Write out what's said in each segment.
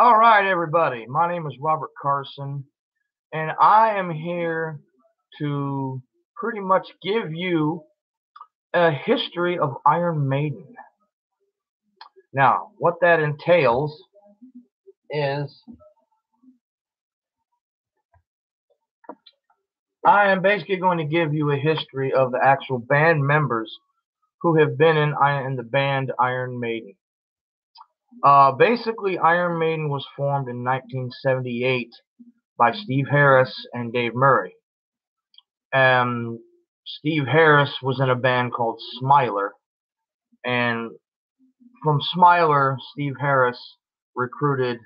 All right, everybody. My name is Robert Carson, and I am here to pretty much give you a history of Iron Maiden. Now, what that entails is I am basically going to give you a history of the actual band members who have been in the band Iron Maiden. Basically, Iron Maiden was formed in 1978 by Steve Harris and Dave Murray. Steve Harris was in a band called Smiler, and from Smiler, Steve Harris recruited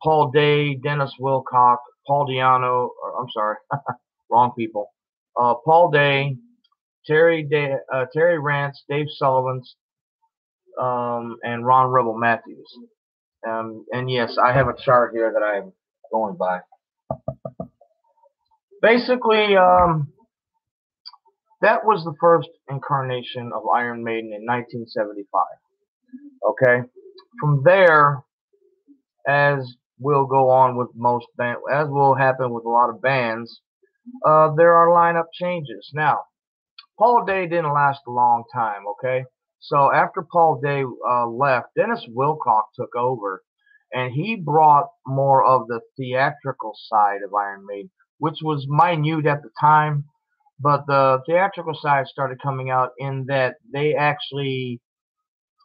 Paul Day, Dennis Wilcock, Paul Diano, I'm sorry, wrong people. Paul Day, Terry Rance, Dave Sullivan, and Ron Rebel Matthews. And yes, I have a chart here that I'm going by. Basically, that was the first incarnation of Iron Maiden in 1975. Okay, from there, as will go on with most bands, as will happen with a lot of bands, there are lineup changes. Now, Paul Day didn't last a long time. Okay, so after Paul Day left, Dennis Wilcock took over, and he brought more of the theatrical side of Iron Maiden, which was minute at the time. But the theatrical side started coming out in that they actually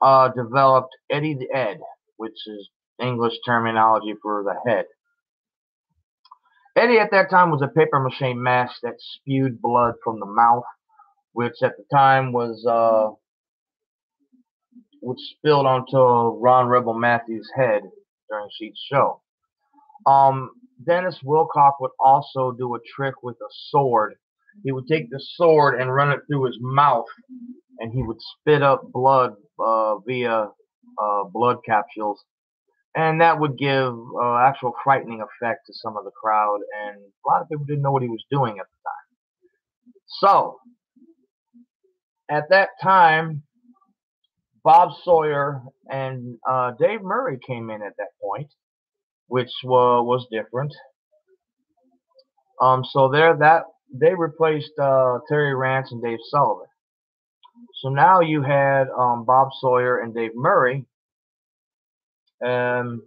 developed Eddie the Ed, which is English terminology for the head. Eddie at that time was a paper mache mask that spewed blood from the mouth, which at the time was which spilled onto Ron Rebel Matthews' head during each show. Dennis Wilcock would also do a trick with a sword. He would take the sword and run it through his mouth, and he would spit up blood via blood capsules, and that would give actual frightening effect to some of the crowd, and a lot of people didn't know what he was doing at the time. So, at that time, Bob Sawyer and Dave Murray came in at that point, which was different. So they replaced Terry Rance and Dave Sullivan. So now you had Bob Sawyer and Dave Murray, and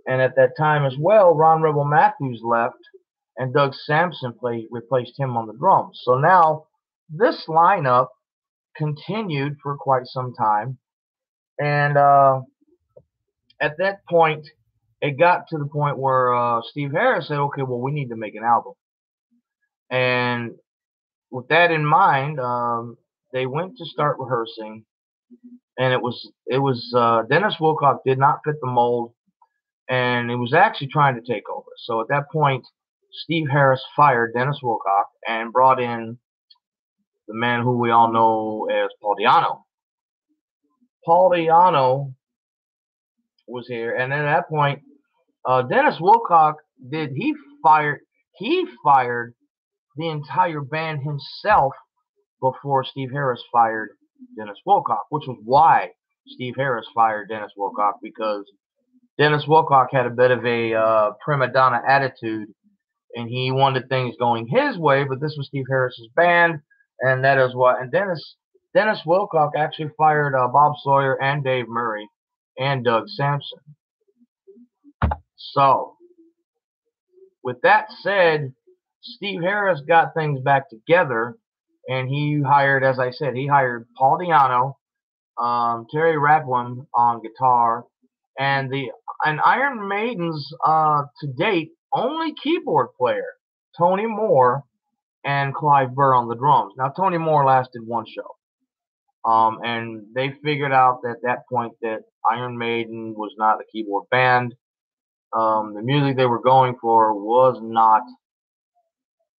at that time as well, Ron Rebel Matthews left, and Doug Sampson replaced him on the drums. So now this lineup continued for quite some time, and at that point, it got to the point where Steve Harris said, "Okay, well, we need to make an album." And with that in mind, they went to start rehearsing, and it was Dennis Wilcock did not fit the mold, and he was actually trying to take over. So at that point, Steve Harris fired Dennis Wilcock and brought in the man who we all know as Paul Diano. Paul Diano was here, and at that point, Dennis Wilcock fired the entire band himself before Steve Harris fired Dennis Wilcock, which was why Steve Harris fired Dennis Wilcock, because Dennis Wilcock had a bit of a prima donna attitude, and he wanted things going his way, but this was Steve Harris's band, and that is why. And Dennis Wilcock actually fired Bob Sawyer and Dave Murray and Doug Sampson. So, with that said, Steve Harris got things back together, and he hired, as I said, he hired Paul Diano, Terry Raplin on guitar, and Iron Maiden's to date only keyboard player, Tony Moore, and Clive Burr on the drums. Now Tony Moore lasted one show, and they figured out at that point that Iron Maiden was not a keyboard band. The music they were going for was not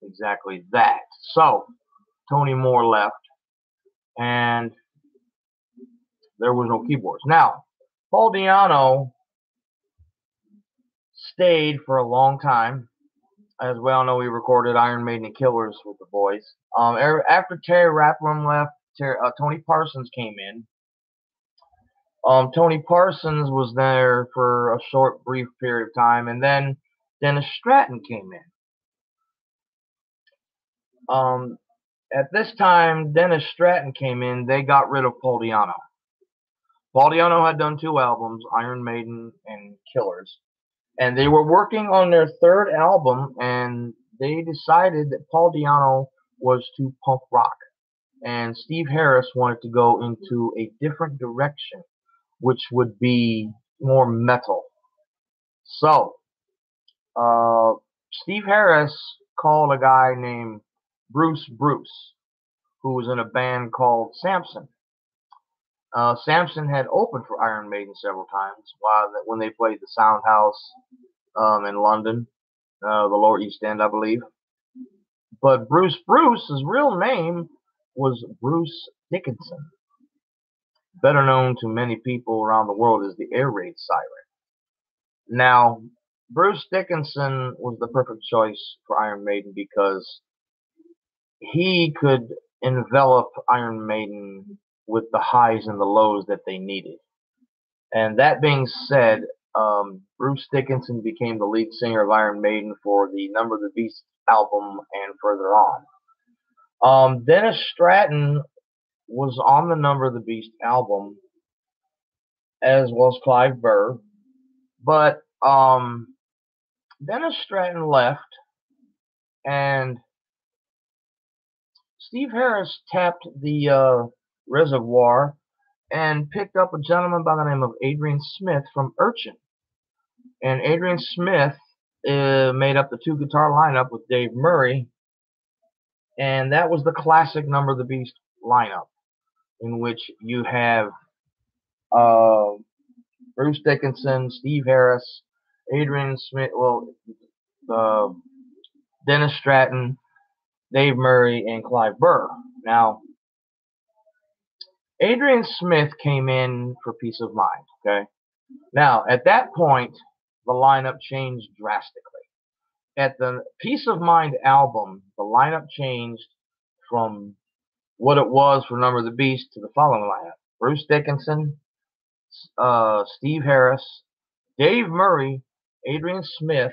exactly that. So Tony Moore left, and there was no keyboards. Now, Paul Diano stayed for a long time. As we all know, he recorded Iron Maiden and Killers with the boys. After Terry Raplin left, Tony Parsons came in. Tony Parsons was there for a short, brief period of time, and then Dennis Stratton came in. At this time, Dennis Stratton came in. They got rid of Paul Di'Anno. Paul Di'Anno had done 2 albums, Iron Maiden and Killers, and they were working on their 3rd album, and they decided that Paul Di'Anno was too punk rock, and Steve Harris wanted to go into a different direction, which would be more metal. So, Steve Harris called a guy named Bruce, who was in a band called Samson. Samson had opened for Iron Maiden several times when they played the Sound House in London, the Lower East End, I believe. But Bruce's real name was Bruce Dickinson, better known to many people around the world as the Air Raid Siren. Now, Bruce Dickinson was the perfect choice for Iron Maiden because he could envelop Iron Maiden with the highs and the lows that they needed. And that being said, Bruce Dickinson became the lead singer of Iron Maiden for the Number of the Beast album and further on. Dennis Stratton was on the Number of the Beast album, as was Clive Burr, but Dennis Stratton left, and Steve Harris tapped the reservoir and picked up a gentleman by the name of Adrian Smith from Urchin. And Adrian Smith made up the 2-guitar lineup with Dave Murray, and that was the classic Number of the Beast lineup, in which you have Bruce Dickinson, Steve Harris, Adrian Smith, Dennis Stratton, Dave Murray, and Clive Burr. Now, Adrian Smith came in for Peace of Mind, okay? Now, at that point, the lineup changed drastically. At the Peace of Mind album, the lineup changed from what it was for Number of the Beast to the following lineup: Bruce Dickinson, Steve Harris, Dave Murray, Adrian Smith,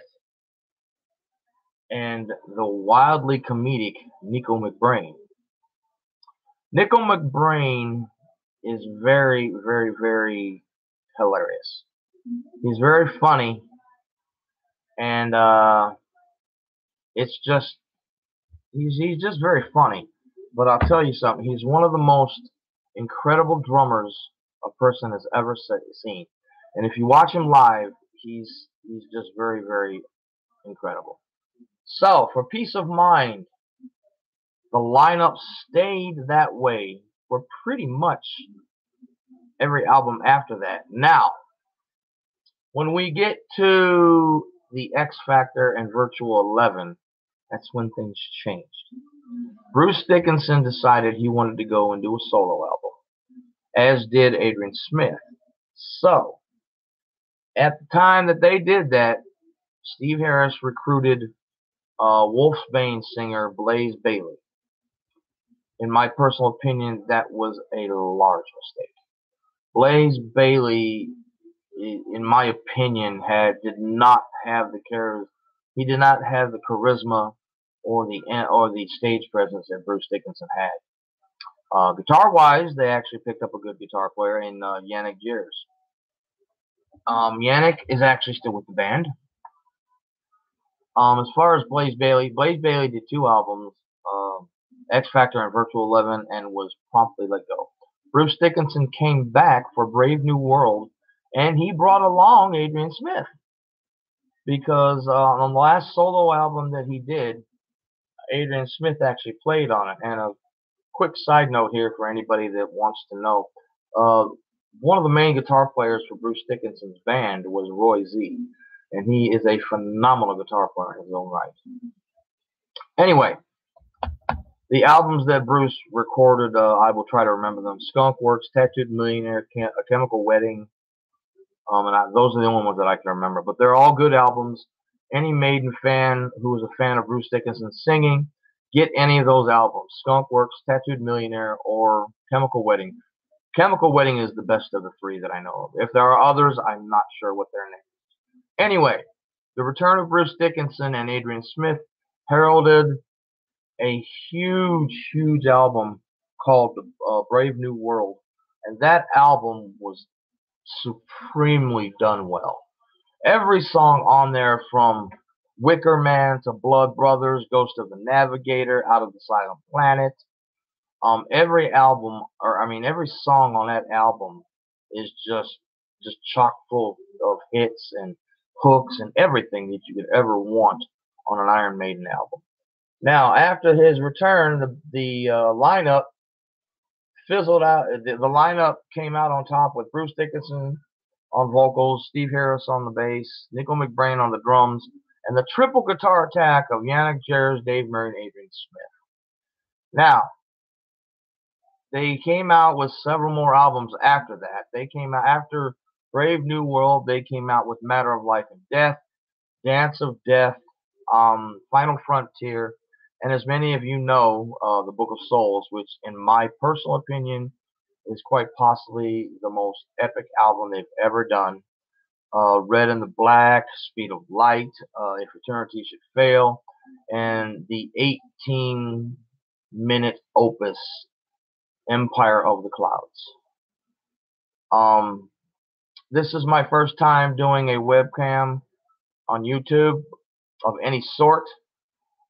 and the wildly comedic Nico McBrain. Nico McBrain is very, very, very hilarious. He's very funny, and it's just he's just very funny. But I'll tell you something, he's one of the most incredible drummers a person has ever seen. And if you watch him live, he's just very, very incredible. So, for Peace of Mind, the lineup stayed that way for pretty much every album after that. Now, when we get to the X Factor and Virtual 11, that's when things changed. Bruce Dickinson decided he wanted to go and do a solo album, as did Adrian Smith. So, at the time that they did that, Steve Harris recruited Wolfsbane singer Blaze Bayley. In my personal opinion, that was a large mistake. Blaze Bayley, in my opinion, did not have the charisma or the stage presence that Bruce Dickinson had. Guitar-wise, they actually picked up a good guitar player in Yannick Gers. Yannick is actually still with the band. As far as Blaze Bayley did 2 albums, X Factor and Virtual 11, and was promptly let go. Bruce Dickinson came back for Brave New World, and he brought along Adrian Smith, because on the last solo album that he did, Adrian Smith actually played on it. And a quick side note here for anybody that wants to know, one of the main guitar players for Bruce Dickinson's band was Roy Z, and he is a phenomenal guitar player in his own right. Anyway, the albums that Bruce recorded, I will try to remember them: Skunk Works, Tattooed Millionaire, A Chemical Wedding, and those are the only ones that I can remember. But they're all good albums. Any Maiden fan who is a fan of Bruce Dickinson's singing, get any of those albums: Skunk Works, Tattooed Millionaire, or Chemical Wedding. Chemical Wedding is the best of the three that I know of. If there are others, I'm not sure what their name is. Anyway, the return of Bruce Dickinson and Adrian Smith heralded a huge album called Brave New World, and that album was supremely done well. Every song on there, from Wicker Man to Blood Brothers, Ghost of the Navigator, Out of the Silent Planet, every song on that album is just chock full of hits and hooks and everything that you could ever want on an Iron Maiden album. Now, after his return, the lineup fizzled out. The lineup came out on top with Bruce Dickinson on vocals, Steve Harris on the bass, Nickel McBrain on the drums, and the triple guitar attack of Yannick Jers, Dave Murray, and Adrian Smith. Now, they came out with several more albums after that. They came out after Brave New World. They came out with Matter of Life and Death, Dance of Death, Final Frontier, and as many of you know, the Book of Souls, which in my personal opinion is quite possibly the most epic album they've ever done. Red and the Black, Speed of Light, If Eternity Should Fail, and the 18-minute opus, Empire of the Clouds. This is my first time doing a webcam on YouTube of any sort.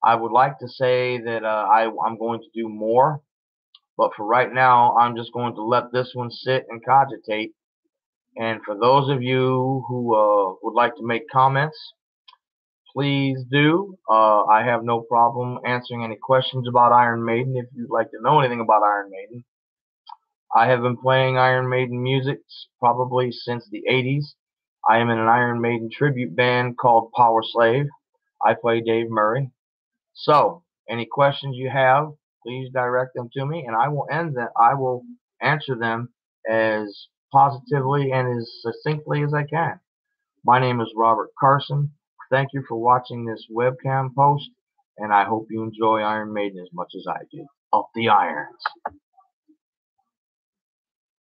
I would like to say that I'm going to do more, but for right now, I'm just going to let this one sit and cogitate. And for those of you who would like to make comments, please do. I have no problem answering any questions about Iron Maiden if you'd like to know anything about Iron Maiden. I have been playing Iron Maiden music probably since the 80s. I am in an Iron Maiden tribute band called Power Slave. I play Dave Murray. So, any questions you have, please direct them to me, and I will answer them as positively and as succinctly as I can. My name is Robert Carson. Thank you for watching this webcam post, and I hope you enjoy Iron Maiden as much as I do. Up the irons.